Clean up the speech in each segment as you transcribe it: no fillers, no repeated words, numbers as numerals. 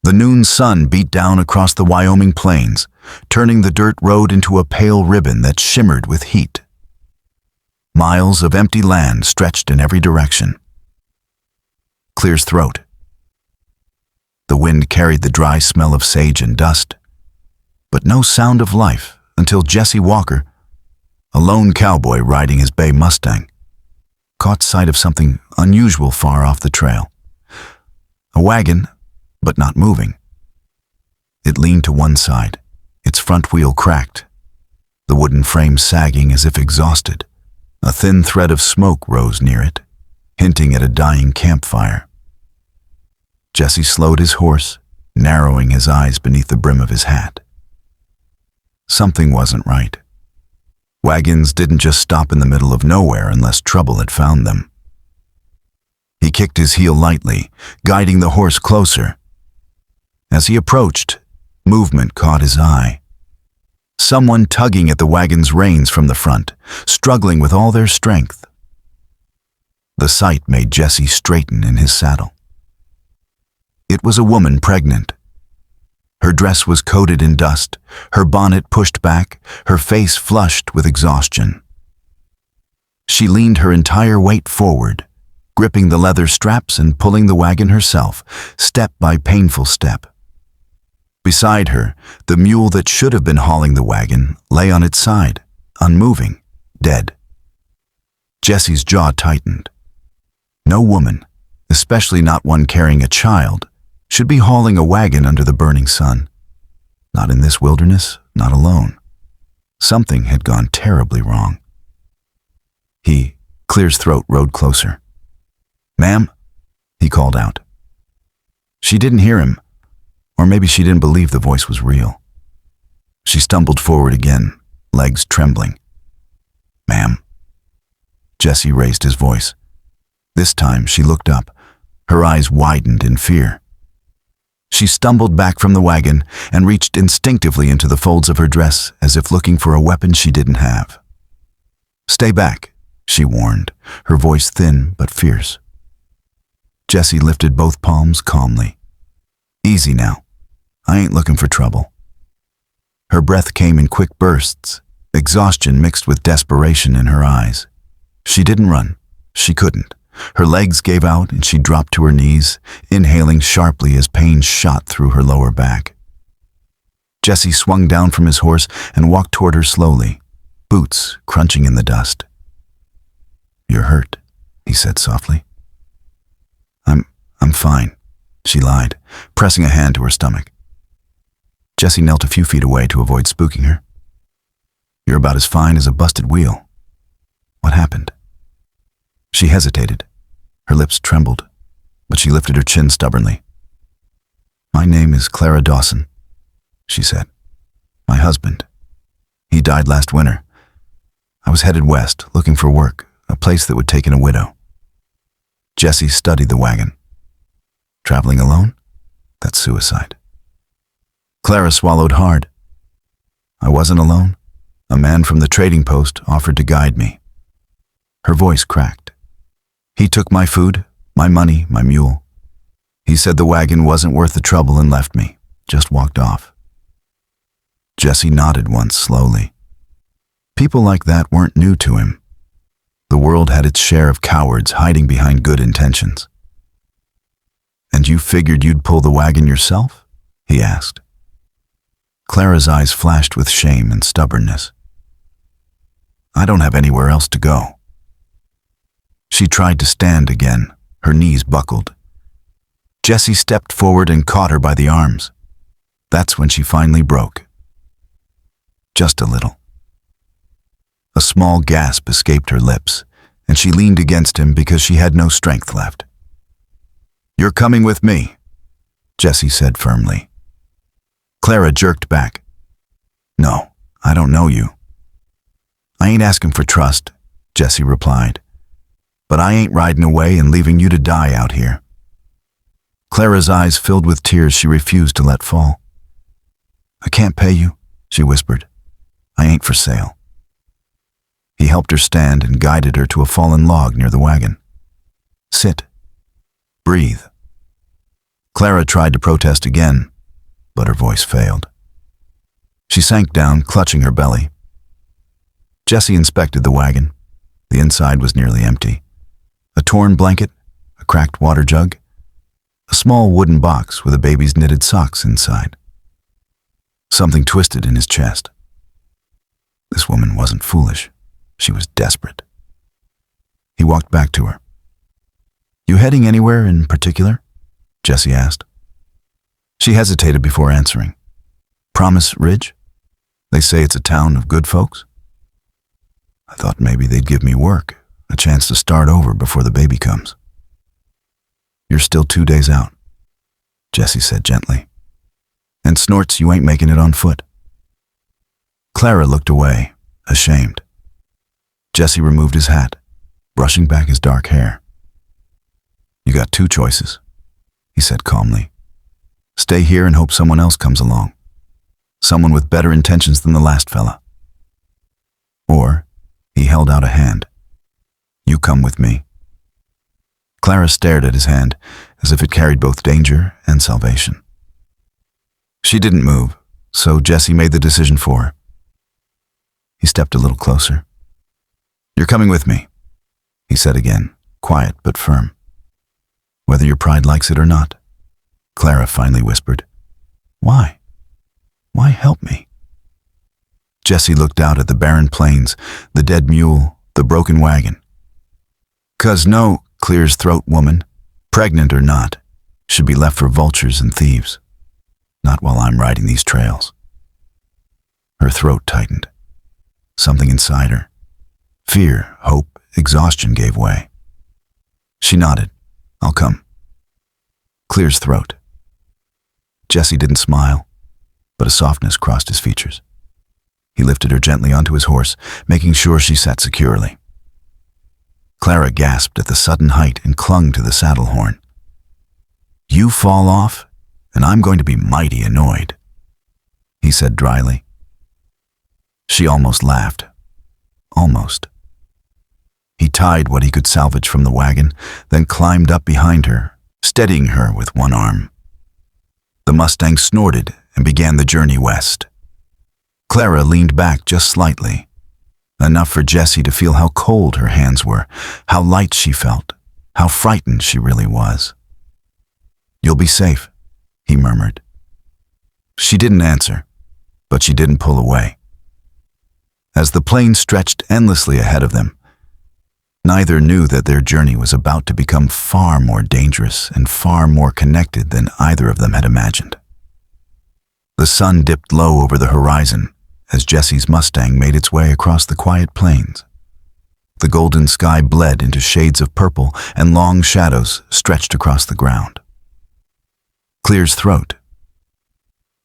The noon sun beat down across the Wyoming plains, turning the dirt road into a pale ribbon that shimmered with heat. Miles of empty land stretched in every direction. Clear's throat. The wind carried the dry smell of sage and dust, but no sound of life until Jesse Walker, a lone cowboy riding his bay Mustang, caught sight of something unusual far off the trail. A wagon, but not moving. It leaned to one side, its front wheel cracked, the wooden frame sagging as if exhausted. A thin thread of smoke rose near it, hinting at a dying campfire. Jesse slowed his horse, narrowing his eyes beneath the brim of his hat. Something wasn't right. Wagons didn't just stop in the middle of nowhere unless trouble had found them. He kicked his heel lightly, guiding the horse closer. As he approached, movement caught his eye. Someone tugging at the wagon's reins from the front, struggling with all their strength. The sight made Jesse straighten in his saddle. It was a woman pregnant. Her dress was coated in dust, her bonnet pushed back, her face flushed with exhaustion. She leaned her entire weight forward, gripping the leather straps and pulling the wagon herself, step by painful step. Beside her, the mule that should have been hauling the wagon lay on its side, unmoving, dead. Jesse's jaw tightened. No woman, especially not one carrying a child, should be hauling a wagon under the burning sun. Not in this wilderness, not alone. Something had gone terribly wrong. Clear's throat rode closer. "Ma'am," he called out. She didn't hear him, or maybe she didn't believe the voice was real. She stumbled forward again, legs trembling. "Ma'am." Jesse raised his voice. This time she looked up, her eyes widened in fear. She stumbled back from the wagon and reached instinctively into the folds of her dress as if looking for a weapon she didn't have. "Stay back," she warned, her voice thin but fierce. Jesse lifted both palms calmly. "Easy now. I ain't looking for trouble." Her breath came in quick bursts, exhaustion mixed with desperation in her eyes. She didn't run. She couldn't. Her legs gave out and she dropped to her knees, inhaling sharply as pain shot through her lower back. Jesse swung down from his horse and walked toward her slowly, boots crunching in the dust. "You're hurt," he said softly. I'm fine," she lied, pressing a hand to her stomach. Jesse knelt a few feet away to avoid spooking her. "You're about as fine as a busted wheel. What happened?" She hesitated. Her lips trembled, but she lifted her chin stubbornly. "My name is Clara Dawson," she said. "My husband. He died last winter. I was headed west, looking for work, a place that would take in a widow." Jesse studied the wagon. "Traveling alone? That's suicide." Clara swallowed hard. "I wasn't alone. A man from the trading post offered to guide me." Her voice cracked. "He took my food, my money, my mule. He said the wagon wasn't worth the trouble and left me, just walked off." Jesse nodded once slowly. People like that weren't new to him. The world had its share of cowards hiding behind good intentions. "And you figured you'd pull the wagon yourself?" he asked. Clara's eyes flashed with shame and stubbornness. "I don't have anywhere else to go." She tried to stand again, her knees buckled. Jesse stepped forward and caught her by the arms. That's when she finally broke. Just a little. A small gasp escaped her lips, and she leaned against him because she had no strength left. "You're coming with me," Jesse said firmly. Clara jerked back. "No, I don't know you." "I ain't asking for trust," Jesse replied. "But I ain't riding away and leaving you to die out here." Clara's eyes filled with tears she refused to let fall. "I can't pay you," she whispered. "I ain't for sale." He helped her stand and guided her to a fallen log near the wagon. "Sit. Breathe." Clara tried to protest again, but her voice failed. She sank down, clutching her belly. Jessie inspected the wagon. The inside was nearly empty. A torn blanket, a cracked water jug, a small wooden box with a baby's knitted socks inside. Something twisted in his chest. This woman wasn't foolish. She was desperate. He walked back to her. "You heading anywhere in particular?" Jessie asked. She hesitated before answering. "Promise Ridge? They say it's a town of good folks." "I thought maybe they'd give me work, a chance to start over before the baby comes." "You're still 2 days out," Jessie said gently. "And Snorts, you ain't making it on foot." Clara looked away, ashamed. Jessie removed his hat, brushing back his dark hair. "You got 2 choices," he said calmly. "Stay here and hope someone else comes along. Someone with better intentions than the last fella. Or," he held out a hand, "you come with me." Clara stared at his hand as if it carried both danger and salvation. She didn't move, so Jessie made the decision for her. He stepped a little closer. "You're coming with me," he said again, quiet but firm. "Whether your pride likes it or not." Clara finally whispered, "Why? Why help me?" Jessie looked out at the barren plains, the dead mule, the broken wagon. "'Cause no clears throat woman, pregnant or not, should be left for vultures and thieves. Not while I'm riding these trails." Her throat tightened. Something inside her, fear, hope, exhaustion gave way. She nodded. "I'll come." Clear's throat. Jessie didn't smile, but a softness crossed his features. He lifted her gently onto his horse, making sure she sat securely. Clara gasped at the sudden height and clung to the saddle horn. "You fall off, and I'm going to be mighty annoyed," he said dryly. She almost laughed. Almost. He tied what he could salvage from the wagon, then climbed up behind her, steadying her with one arm. The Mustang snorted and began the journey west. Clara leaned back just slightly, enough for Jessie to feel how cold her hands were, how light she felt, how frightened she really was. "You'll be safe," he murmured. She didn't answer, but she didn't pull away. As the plain stretched endlessly ahead of them, neither knew that their journey was about to become far more dangerous and far more connected than either of them had imagined. The sun dipped low over the horizon as Jessie's Mustang made its way across the quiet plains. The golden sky bled into shades of purple and long shadows stretched across the ground. Clear's throat.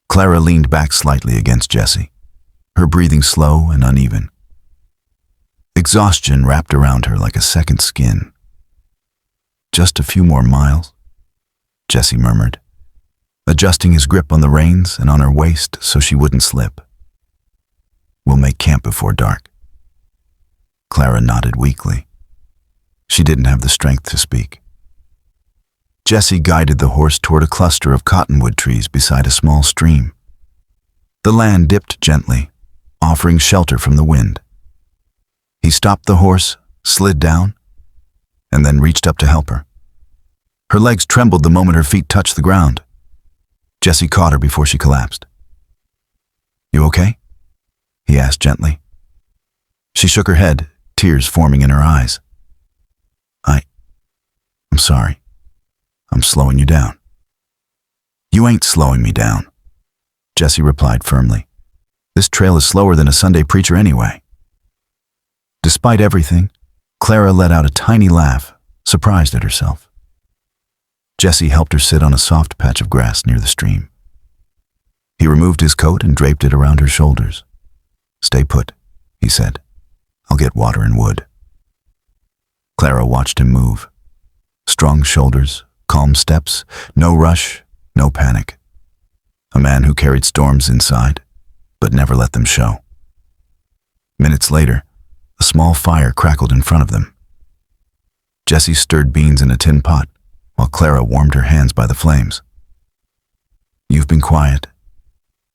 Clara leaned back slightly against Jessie, her breathing slow and uneven. Exhaustion wrapped around her like a second skin. "Just a few more miles," Jessie murmured, adjusting his grip on the reins and on her waist so she wouldn't slip. "We'll make camp before dark." Clara nodded weakly. She didn't have the strength to speak. Jessie guided the horse toward a cluster of cottonwood trees beside a small stream. The land dipped gently, offering shelter from the wind. He stopped the horse, slid down, and then reached up to help her. Her legs trembled the moment her feet touched the ground. Jessie caught her before she collapsed. "You okay?" he asked gently. She shook her head, tears forming in her eyes. I'm sorry. I'm slowing you down." "You ain't slowing me down," Jessie replied firmly. "This trail is slower than a Sunday preacher anyway." Despite everything, Clara let out a tiny laugh, surprised at herself. Jessie helped her sit on a soft patch of grass near the stream. He removed his coat and draped it around her shoulders. "Stay put," he said. "I'll get water and wood." Clara watched him move. Strong shoulders, calm steps, no rush, no panic. A man who carried storms inside, but never let them show. Minutes later, a small fire crackled in front of them. Jessie stirred beans in a tin pot, while Clara warmed her hands by the flames. You've been quiet,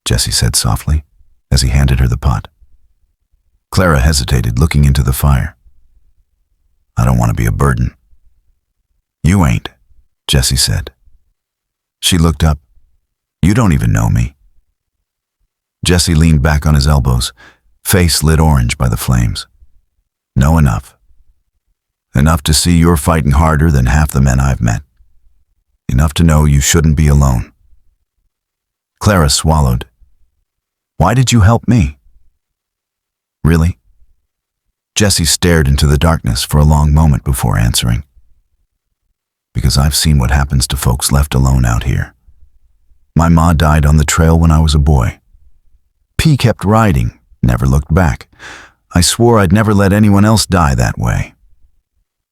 Jessie said softly as he handed her the pot. Clara hesitated, looking into the fire. I don't want to be a burden. You ain't, Jessie said. She looked up. You don't even know me. Jessie leaned back on his elbows, face lit orange by the flames. Know enough. Enough to see you're fighting harder than half the men I've met. Enough to know you shouldn't be alone. Clara swallowed. Why did you help me? Really? Jessie stared into the darkness for a long moment before answering. Because I've seen what happens to folks left alone out here. My ma died on the trail when I was a boy. P kept riding, never looked back. I swore I'd never let anyone else die that way.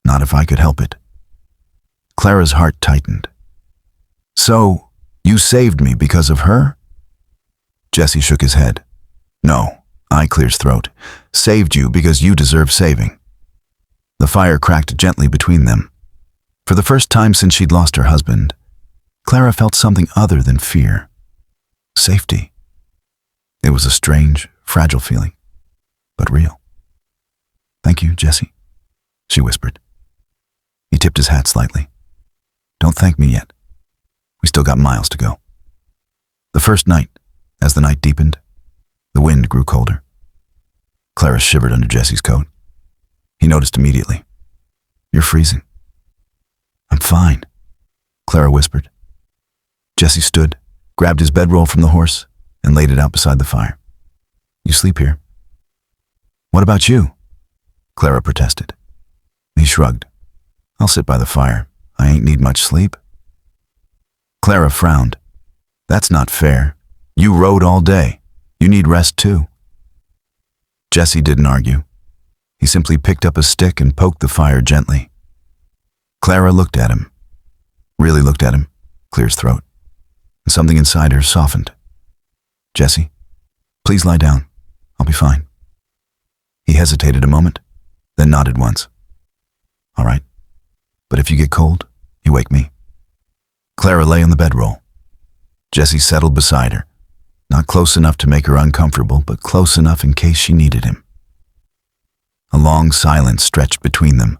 Not if I could help it. Clara's heart tightened. So, you saved me because of her? Jessie shook his head. No, I clears throat. Saved you because you deserve saving. The fire cracked gently between them. For the first time since she'd lost her husband, Clara felt something other than fear. Safety. It was a strange, fragile feeling, but real. Thank you, Jessie, she whispered. He tipped his hat slightly. Don't thank me yet. We still got miles to go. The first night, as the night deepened, the wind grew colder. Clara shivered under Jessie's coat. He noticed immediately. You're freezing. I'm fine, Clara whispered. Jessie stood, grabbed his bedroll from the horse, and laid it out beside the fire. You sleep here. What about you? Clara protested. He shrugged. I'll sit by the fire. I ain't need much sleep. Clara frowned. That's not fair. You rode all day. You need rest too. Jessie didn't argue. He simply picked up a stick and poked the fire gently. Clara looked at him. Really looked at him, clear his throat. And something inside her softened. Jessie, please lie down. I'll be fine. He hesitated a moment, then nodded once. All right. But if you get cold, you wake me. Clara lay on the bedroll. Jessie settled beside her, not close enough to make her uncomfortable, but close enough in case she needed him. A long silence stretched between them,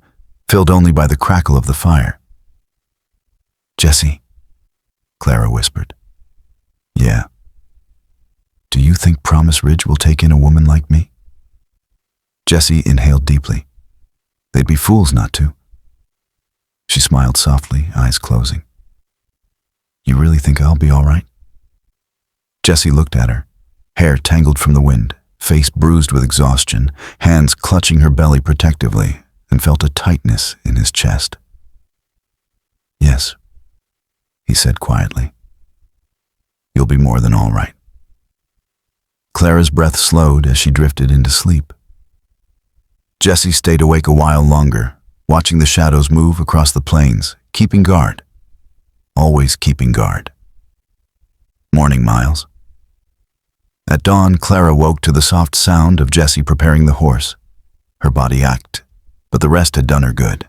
filled only by the crackle of the fire. Jessie, Clara whispered. Yeah. Do you think Promise Ridge will take in a woman like me? Jessie inhaled deeply. They'd be fools not to. She smiled softly, eyes closing. You really think I'll be all right? Jessie looked at her, hair tangled from the wind, face bruised with exhaustion, hands clutching her belly protectively, and felt a tightness in his chest. Yes, he said quietly. You'll be more than all right. Clara's breath slowed as she drifted into sleep. Jessie stayed awake a while longer, watching the shadows move across the plains, keeping guard. Always keeping guard. Morning, Miles. At dawn, Clara woke to the soft sound of Jessie preparing the horse. Her body ached, but the rest had done her good.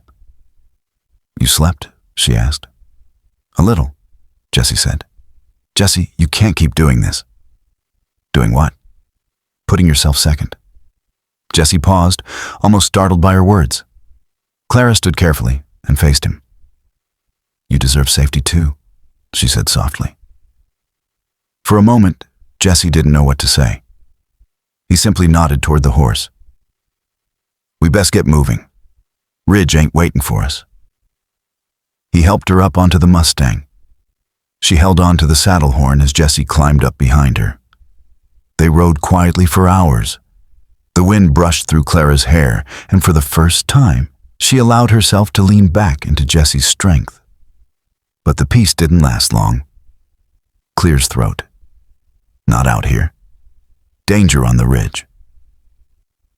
You slept? She asked. A little, Jessie said. Jessie, you can't keep doing this. Doing what? Putting yourself second. Jessie paused, almost startled by her words. Clara stood carefully and faced him. You deserve safety too, she said softly. For a moment, Jessie didn't know what to say. He simply nodded toward the horse. We best get moving. Ridge ain't waiting for us. He helped her up onto the Mustang. She held on to the saddle horn as Jessie climbed up behind her. They rode quietly for hours. The wind brushed through Clara's hair, and for the first time, she allowed herself to lean back into Jessie's strength. But the peace didn't last long. Clear's throat. Not out here. Danger on the ridge.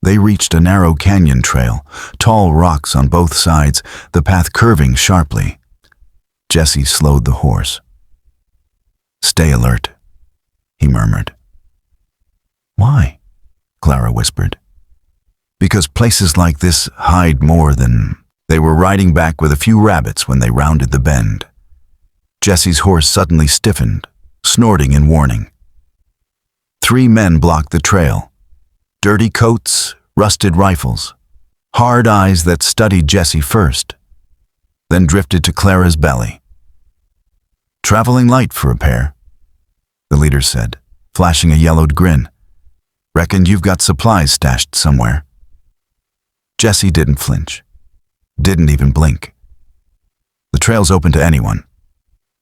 They reached a narrow canyon trail, tall rocks on both sides, the path curving sharply. Jessie slowed the horse. Stay alert, he murmured. Why? Clara whispered. Because places like this hide more than... They were riding back with a few rabbits when they rounded the bend. Jessie's horse suddenly stiffened, snorting in warning. 3 men blocked the trail. Dirty coats, rusted rifles, hard eyes that studied Jesse first, then drifted to Clara's belly. "Traveling light for a pair," the leader said, flashing a yellowed grin. "Reckon you've got supplies stashed somewhere." Jesse didn't flinch, didn't even blink. "The trail's open to anyone,"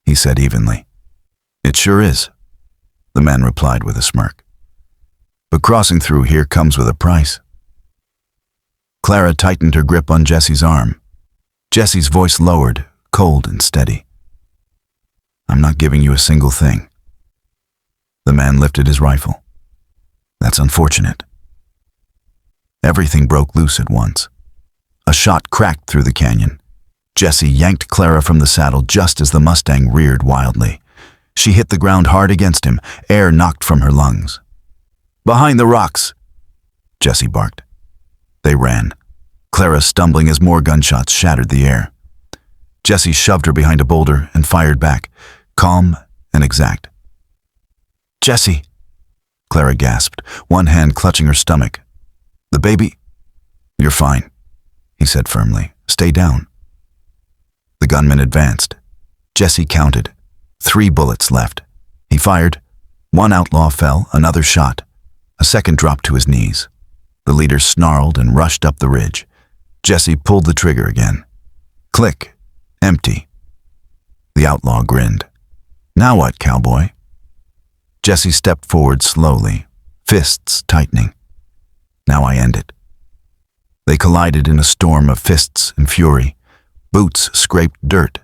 he said evenly. "It sure is," the man replied with a smirk. "But crossing through here comes with a price." Clara tightened her grip on Jesse's arm. Jesse's voice lowered, cold and steady. "I'm not giving you a single thing." The man lifted his rifle. "That's unfortunate." Everything broke loose at once. A shot cracked through the canyon. Jesse yanked Clara from the saddle just as the Mustang reared wildly. She hit the ground hard against him, air knocked from her lungs. "Behind the rocks!" Jesse barked. They ran, Clara stumbling as more gunshots shattered the air. Jesse shoved her behind a boulder and fired back, calm and exact. "Jesse!" Clara gasped, one hand clutching her stomach. "The baby?" "You're fine," he said firmly. "Stay down." The gunman advanced. Jesse counted. 3 bullets left. He fired. 1 outlaw fell, another shot. A second dropped to his knees. The leader snarled and rushed up the ridge. Jesse pulled the trigger again. Click. Empty. The outlaw grinned. "Now what, cowboy?" Jesse stepped forward slowly, fists tightening. "Now I end it." They collided in a storm of fists and fury. Boots scraped dirt.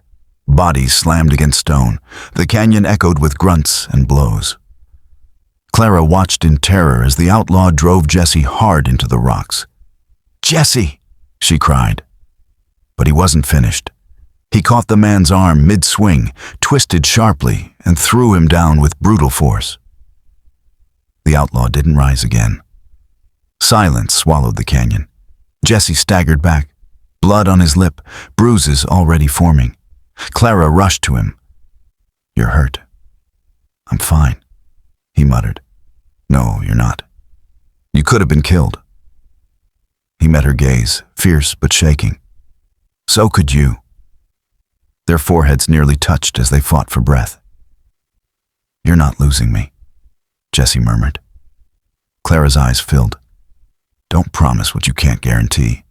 Bodies slammed against stone. The canyon echoed with grunts and blows. Clara watched in terror as the outlaw drove Jesse hard into the rocks. "Jesse!" she cried. But he wasn't finished. He caught the man's arm mid-swing, twisted sharply, and threw him down with brutal force. The outlaw didn't rise again. Silence swallowed the canyon. Jesse staggered back, blood on his lip, bruises already forming. Clara rushed to him. "You're hurt." "I'm fine," he muttered. "No, you're not. You could have been killed." He met her gaze, fierce but shaking. "So could you." Their foreheads nearly touched as they fought for breath. "You're not losing me," Jesse murmured. Clara's eyes filled. "Don't promise what you can't guarantee.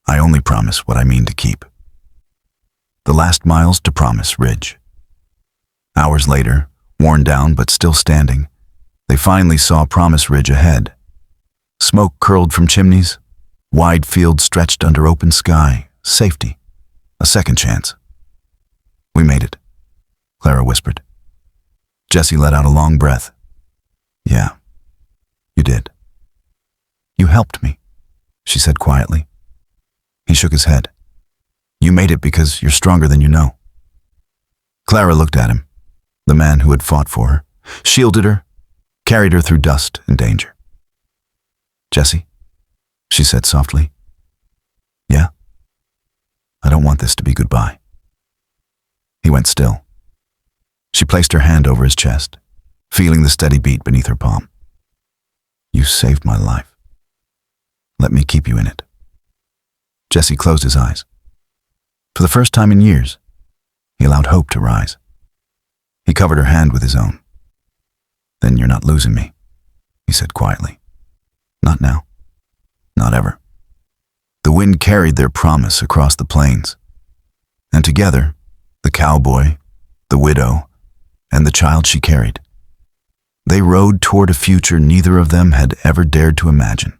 I only promise what I mean to keep." The last miles to Promise Ridge. Hours later, worn down but still standing, they finally saw Promise Ridge ahead. Smoke curled from chimneys, wide fields stretched under open sky, safety, a second chance. "We made it," Clara whispered. Jesse let out a long breath. "Yeah, you did." "You helped me," she said quietly. He shook his head. "You made it because you're stronger than you know." Clara looked at him, the man who had fought for her, shielded her, carried her through dust and danger. "Jesse," she said softly. "Yeah? I don't want this to be goodbye." He went still. She placed her hand over his chest, feeling the steady beat beneath her palm. "You saved my life. Let me keep you in it." Jesse closed his eyes. For the first time in years, he allowed hope to rise. He covered her hand with his own. "Then you're not losing me," he said quietly. "Not now. Not ever." The wind carried their promise across the plains. And together, the cowboy, the widow, and the child she carried, they rode toward a future neither of them had ever dared to imagine.